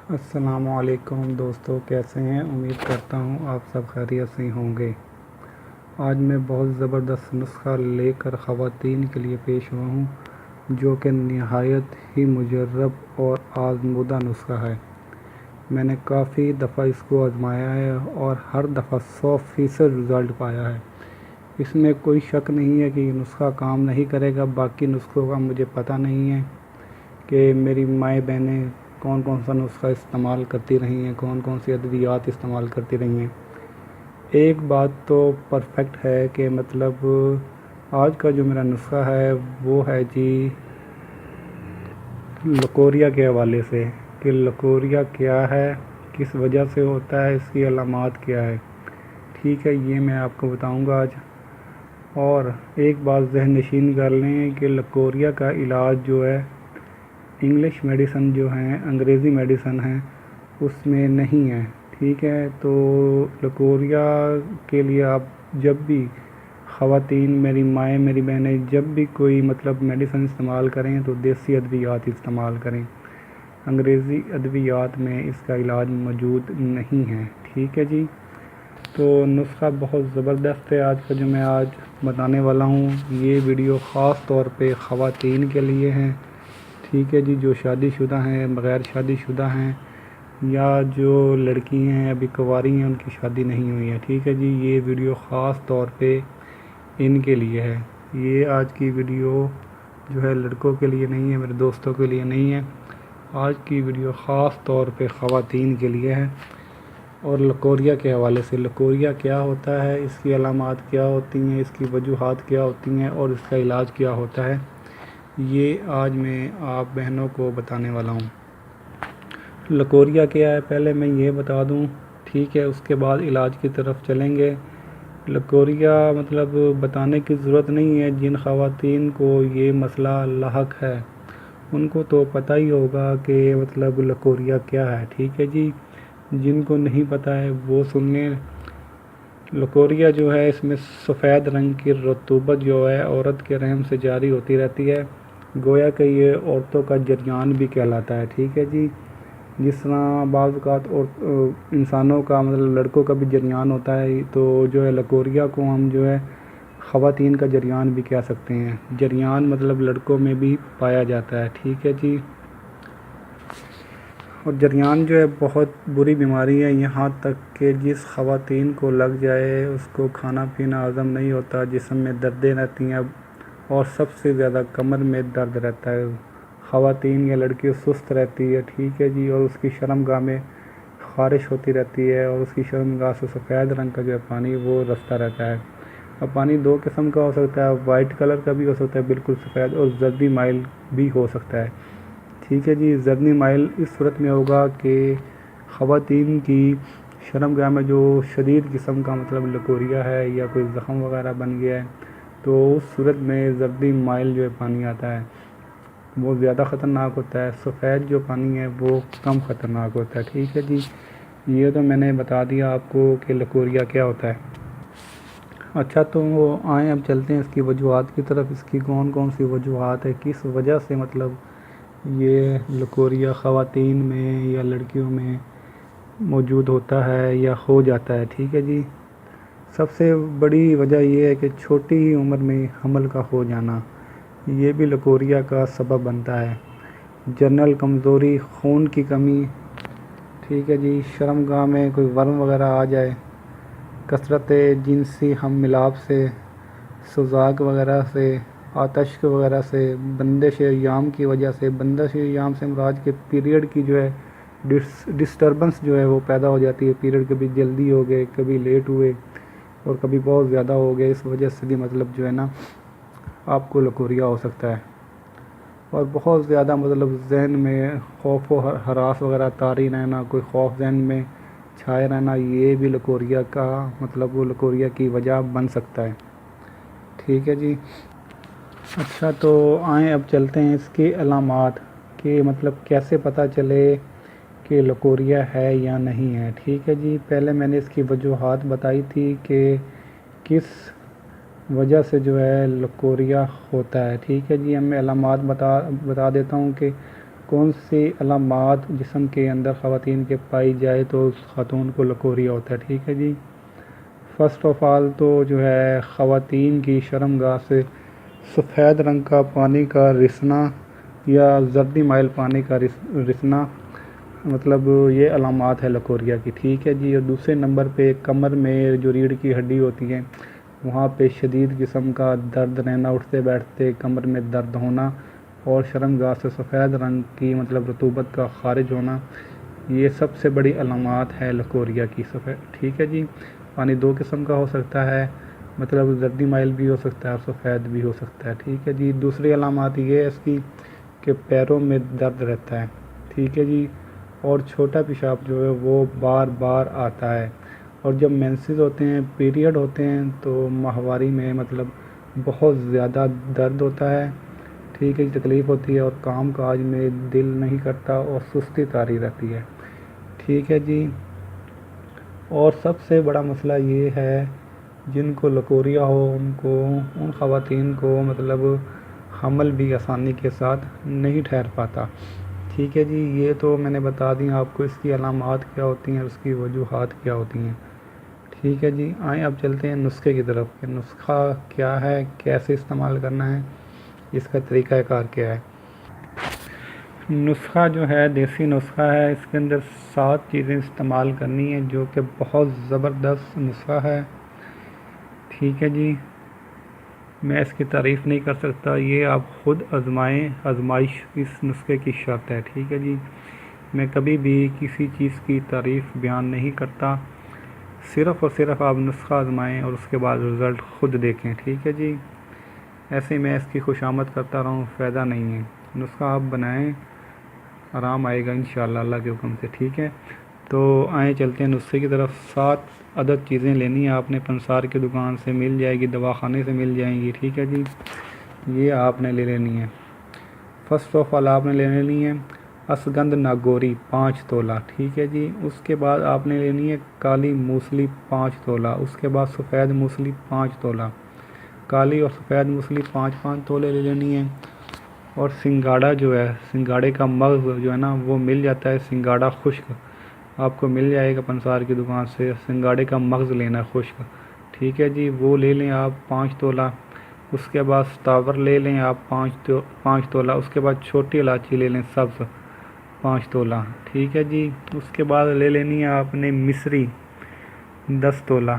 السلام علیکم دوستو، کیسے ہیں؟ امید کرتا ہوں آپ سب خیریت سے ہوں گے۔ آج میں بہت زبردست نسخہ لے کر خواتین کے لیے پیش ہوا ہوں، جو کہ نہایت ہی مجرب اور آزمودہ نسخہ ہے۔ میں نے کافی دفعہ اس کو آزمایا ہے اور ہر دفعہ 100% رزلٹ پایا ہے۔ اس میں کوئی شک نہیں ہے کہ یہ نسخہ کام نہیں کرے گا۔ باقی نسخوں کا مجھے پتہ نہیں ہے کہ میری مائیں بہنیں کون کون سا نسخہ استعمال کرتی رہی ہیں، کون کون سی ادویات استعمال کرتی رہی ہیں۔ ایک بات تو پرفیکٹ ہے کہ مطلب آج کا جو میرا نسخہ ہے وہ ہے جی لکوریا کے حوالے سے، کہ لکوریا کیا ہے، کس وجہ سے ہوتا ہے، اس کی علامات کیا ہے۔ ٹھیک ہے، یہ میں آپ کو بتاؤں گا آج۔ اور ایک بات ذہن نشین کر لیں کہ لکوریا کا علاج جو ہے انگلش میڈیسن جو ہیں، انگریزی میڈیسن ہیں، اس میں نہیں ہے۔ ٹھیک ہے، تو لکوریا کے لیے آپ جب بھی خواتین، میری مائیں، میری بہنیں، جب بھی کوئی مطلب میڈیسن استعمال کریں تو دیسی ادویات استعمال کریں۔ انگریزی ادویات میں اس کا علاج موجود نہیں ہے۔ ٹھیک ہے جی، تو نسخہ بہت زبردست ہے آج کا جو میں آج بتانے والا ہوں۔ یہ ویڈیو خاص طور پہ خواتین کے لیے ہیں۔ ٹھیک ہے جی، جو شادی شدہ ہیں، بغیر شادی شدہ ہیں، یا جو لڑکی ہیں ابھی کنواری ہیں، ان کی شادی نہیں ہوئی ہے۔ ٹھیک ہے جی، یہ ویڈیو خاص طور پہ ان کے لیے ہے۔ یہ آج کی ویڈیو جو ہے لڑکوں کے لیے نہیں ہے، میرے دوستوں کے لیے نہیں ہے۔ آج کی ویڈیو خاص طور پہ خواتین کے لیے ہے۔ اور لکوریا کے حوالے سے، لکوریا کیا ہوتا ہے، اس کی علامات کیا ہوتی ہیں، اس کی وجوہات کیا ہوتی ہیں اور اس کا علاج کیا ہوتا ہے، یہ آج میں آپ بہنوں کو بتانے والا ہوں۔ لکوریا کیا ہے پہلے میں یہ بتا دوں، ٹھیک ہے، اس کے بعد علاج کی طرف چلیں گے۔ لکوریا مطلب بتانے کی ضرورت نہیں ہے، جن خواتین کو یہ مسئلہ لاحق ہے ان کو تو پتہ ہی ہوگا کہ مطلب لکوریا کیا ہے۔ ٹھیک ہے جی، جن کو نہیں پتہ ہے وہ سن لیں۔ لکوریا جو ہے، اس میں سفید رنگ کی رطوبت جو ہے عورت کے رحم سے جاری ہوتی رہتی ہے، گویا کہ یہ عورتوں کا جریان بھی کہلاتا ہے۔ ٹھیک ہے جی، جس طرح بعض اوقات انسانوں کا مطلب لڑکوں کا بھی جریان ہوتا ہے، تو جو ہے لکوریا کو ہم جو ہے خواتین کا جریان بھی کہہ سکتے ہیں۔ جریان مطلب لڑکوں میں بھی پایا جاتا ہے۔ ٹھیک ہے جی، اور جریان جو ہے بہت بری بیماری ہے، یہاں تک کہ جس خواتین کو لگ جائے اس کو کھانا پینا ہضم نہیں ہوتا، جسم میں دردیں رہتی ہیں اور سب سے زیادہ کمر میں درد رہتا ہے۔ خواتین یا لڑکی سست رہتی ہے۔ ٹھیک ہے جی، اور اس کی شرمگاہ میں خارش ہوتی رہتی ہے اور اس کی شرمگاہ سے سفید رنگ کا جو ہے پانی وہ رستا رہتا ہے۔ اور پانی دو قسم کا ہو سکتا ہے، وائٹ کلر کا بھی ہو سکتا ہے بالکل سفید، اور زردی مائل بھی ہو سکتا ہے۔ ٹھیک ہے جی، زردی مائل اس صورت میں ہوگا کہ خواتین کی شرمگاہ میں جو شدید قسم کا مطلب لکوریا ہے یا کوئی زخم وغیرہ بن گیا ہے، تو اس صورت میں زردی مائل جو ہے پانی آتا ہے وہ زیادہ خطرناک ہوتا ہے۔ سفید جو پانی ہے وہ کم خطرناک ہوتا ہے۔ ٹھیک ہے جی، یہ تو میں نے بتا دیا آپ کو کہ لکوریا کیا ہوتا ہے۔ اچھا، تو آئیں اب چلتے ہیں اس کی وجوہات کی طرف۔ اس کی کون کون سی وجوہات ہے، کس وجہ سے مطلب یہ لکوریا خواتین میں یا لڑکیوں میں موجود ہوتا ہے یا ہو جاتا ہے۔ ٹھیک ہے جی، سب سے بڑی وجہ یہ ہے کہ چھوٹی ہی عمر میں حمل کا ہو جانا، یہ بھی لکوریا کا سبب بنتا ہے۔ جنرل کمزوری، خون کی کمی، ٹھیک ہے جی، شرمگاہ میں کوئی ورم وغیرہ آ جائے، کثرت جنسی ہم ملاپ سے، سوزاک وغیرہ سے، آتش وغیرہ سے، بندش ایام کی وجہ سے۔ بندش ایام سے مراد کے پیریڈ کی جو ہے ڈسٹربنس جو ہے وہ پیدا ہو جاتی ہے، پیریڈ کبھی جلدی ہو گئے، کبھی لیٹ ہوئے اور کبھی بہت زیادہ ہو گئے، اس وجہ سے بھی مطلب جو ہے نا آپ کو لکوریا ہو سکتا ہے۔ اور بہت زیادہ مطلب ذہن میں خوف و ہراس وغیرہ طاری رہنا، کوئی خوف ذہن میں چھائے رہنا، یہ بھی لکوریا کا مطلب وہ لکوریا کی وجہ بن سکتا ہے۔ ٹھیک ہے جی، اچھا، تو آئیں اب چلتے ہیں اس کی علامات، کہ مطلب کیسے پتہ چلے کہ لکوریا ہے یا نہیں ہے۔ ٹھیک ہے جی، پہلے میں نے اس کی وجوہات بتائی تھی کہ کس وجہ سے جو ہے لکوریا ہوتا ہے۔ ٹھیک ہے جی، اب میں علامات بتا دیتا ہوں کہ کون سی علامات جسم کے اندر خواتین کے پائی جائے تو اس خاتون کو لکوریا ہوتا ہے، ٹھیک ہے جی۔ فرسٹ آف آل تو جو ہے خواتین کی شرمگاہ سے سفید رنگ کا پانی کا رسنا یا زردی مائل پانی کا رسنا، مطلب یہ علامات ہے لکوریا کی، ٹھیک ہے جی۔ اور دوسرے نمبر پہ کمر میں جو ریڑھ کی ہڈی ہوتی ہے وہاں پہ شدید قسم کا درد رہنا، اٹھتے بیٹھتے کمر میں درد ہونا، اور شرمگاہ سے سفید رنگ کی مطلب رطوبت کا خارج ہونا، یہ سب سے بڑی علامات ہے لکوریا کی، ٹھیک ہے جی۔ پانی دو قسم کا ہو سکتا ہے، مطلب زردی مائل بھی ہو سکتا ہے اور سفید بھی ہو سکتا ہے، ٹھیک ہے جی۔ دوسری علامات یہ ہے اس کی کہ پیروں میں درد رہتا ہے، ٹھیک ہے جی، اور چھوٹا پیشاب جو ہے وہ بار بار آتا ہے، اور جب مینسز ہوتے ہیں، پیریڈ ہوتے ہیں، تو ماہواری میں مطلب بہت زیادہ درد ہوتا ہے، ٹھیک ہے جی، تکلیف ہوتی ہے، اور کام کاج میں دل نہیں کرتا اور سستی طاری رہتی ہے، ٹھیک ہے جی۔ اور سب سے بڑا مسئلہ یہ ہے جن کو لکوریا ہو ان خواتین کو مطلب حمل بھی آسانی کے ساتھ نہیں ٹھہر پاتا، ٹھیک ہے جی۔ یہ تو میں نے بتا دی آپ کو اس کی علامات کیا ہوتی ہیں اور اس کی وجوہات کیا ہوتی ہیں، ٹھیک ہے جی۔ آئیں اب چلتے ہیں نسخے کی طرف کہ نسخہ کیا ہے، کیسے استعمال کرنا ہے، اس کا طریقہ کار کیا ہے۔ نسخہ جو ہے دیسی نسخہ ہے، اس کے اندر 7 چیزیں استعمال کرنی ہیں جو کہ بہت زبردست نسخہ ہے، ٹھیک ہے جی۔ میں اس کی تعریف نہیں کر سکتا، یہ آپ خود آزمائیں، آزمائش اس نسخے کی شرط ہے، ٹھیک ہے جی۔ میں کبھی بھی کسی چیز کی تعریف بیان نہیں کرتا، صرف اور صرف آپ نسخہ آزمائیں اور اس کے بعد رزلٹ خود دیکھیں، ٹھیک ہے جی۔ ایسے میں اس کی خوشامد کرتا رہوں، فائدہ نہیں ہے، نسخہ آپ بنائیں، آرام آئے گا انشاءاللہ اللہ کے حکم سے، ٹھیک ہے۔ تو آئیں چلتے ہیں نسخے کی طرف۔ 7 عدد چیزیں لینی ہیں آپ نے، پنسار کی دکان سے مل جائے گی، دواخانے سے مل جائیں گی، ٹھیک ہے جی۔ یہ آپ نے لے لینی ہے۔ فرسٹ آف آل آپ نے لے لینی ہے اسگند ناگوری 5 تولہ، ٹھیک ہے جی۔ اس کے بعد آپ نے لینی ہے کالی موسلی 5 تولہ، اس کے بعد سفید موسلی 5 تولہ، کالی اور سفید موسلی 5 تولے لے لینی ہے۔ اور سنگاڑا جو ہے، سنگاڑے کا مغز جو ہے نا وہ مل جاتا ہے، سنگاڑا خشک آپ کو مل جائے گا پنسار کی دکان سے، سنگاڑے کا مغز لینا ہے خشک، ٹھیک ہے جی، وہ لے لیں آپ 5 تولہ۔ اس کے بعد ستاور لے لیں آپ 5 تولہ، اس کے بعد چھوٹی الائچی لے لیں سبز 5 تولہ، ٹھیک ہے جی۔ اس کے بعد لے لینی ہے آپ نے مصری 10 تولہ۔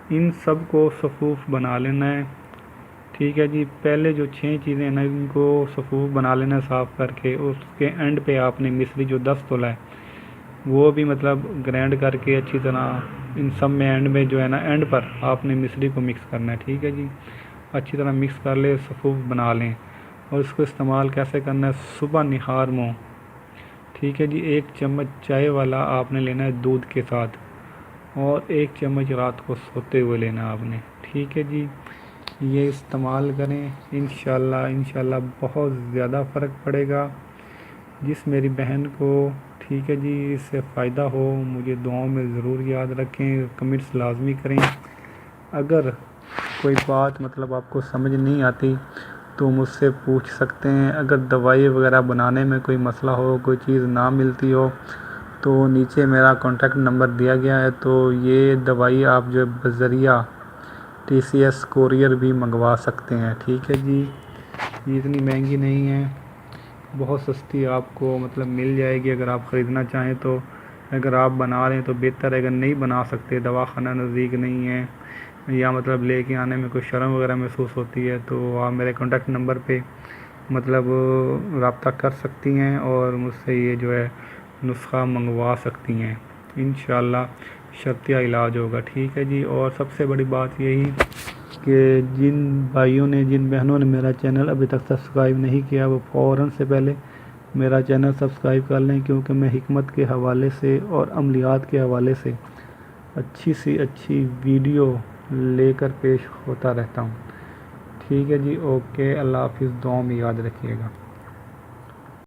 ان سب کو صفوف بنا لینا ہے، ٹھیک ہے جی۔ پہلے جو 6 چیزیں ہیں نا ان کو صفوف بنا لینا ہے صاف کر کے، اس کے اینڈ پہ آپ نے مصری جو 10 تولہ ہے وہ بھی مطلب گرینڈ کر کے اچھی طرح ان سب میں اینڈ میں جو ہے نا اینڈ پر آپ نے مصری کو مکس کرنا ہے، ٹھیک ہے جی۔ اچھی طرح مکس کر لے، صفوف بنا لیں، اور اس کو استعمال کیسے کرنا ہے، صبح نہار منہ، ٹھیک ہے جی۔ 1 چمچ چائے والا آپ نے لینا ہے دودھ کے ساتھ، اور 1 چمچ رات کو سوتے ہوئے لینا آپ نے، ٹھیک ہے جی۔ یہ استعمال کریں، انشاءاللہ بہت زیادہ فرق پڑے گا۔ جس میری بہن کو ٹھیک ہے جی اس سے فائدہ ہو مجھے دعاؤں میں ضرور یاد رکھیں، کمنٹس لازمی کریں۔ اگر کوئی بات مطلب آپ کو سمجھ نہیں آتی تو مجھ سے پوچھ سکتے ہیں۔ اگر دوائی وغیرہ بنانے میں کوئی مسئلہ ہو، کوئی چیز نہ ملتی ہو تو نیچے میرا کانٹیکٹ نمبر دیا گیا ہے، تو یہ دوائی آپ جو بذریعہ TCS کوریئر بھی منگوا سکتے ہیں، ٹھیک ہے جی۔ یہ اتنی مہنگی نہیں ہے، بہت سستی آپ کو مطلب مل جائے گی اگر آپ خریدنا چاہیں تو۔ اگر آپ بنا رہے ہیں تو بہتر ہے، اگر نہیں بنا سکتے، دواخانہ نزدیک نہیں ہے یا مطلب لے کے آنے میں کوئی شرم وغیرہ محسوس ہوتی ہے تو آپ میرے کانٹیکٹ نمبر پہ مطلب رابطہ کر سکتی ہیں اور مجھ سے یہ جو ہے نسخہ منگوا سکتی ہیں، انشاءاللہ شرطیہ علاج ہوگا، ٹھیک ہے جی۔ اور سب سے بڑی بات یہی کہ جن بھائیوں نے، جن بہنوں نے میرا چینل ابھی تک سبسکرائب نہیں کیا وہ فوراً سے پہلے میرا چینل سبسکرائب کر لیں، کیونکہ میں حکمت کے حوالے سے اور عملیات کے حوالے سے اچھی سی اچھی ویڈیو لے کر پیش ہوتا رہتا ہوں، ٹھیک ہے جی۔ اوکے، اللہ حافظ، دعاؤں میں یاد رکھیے گا۔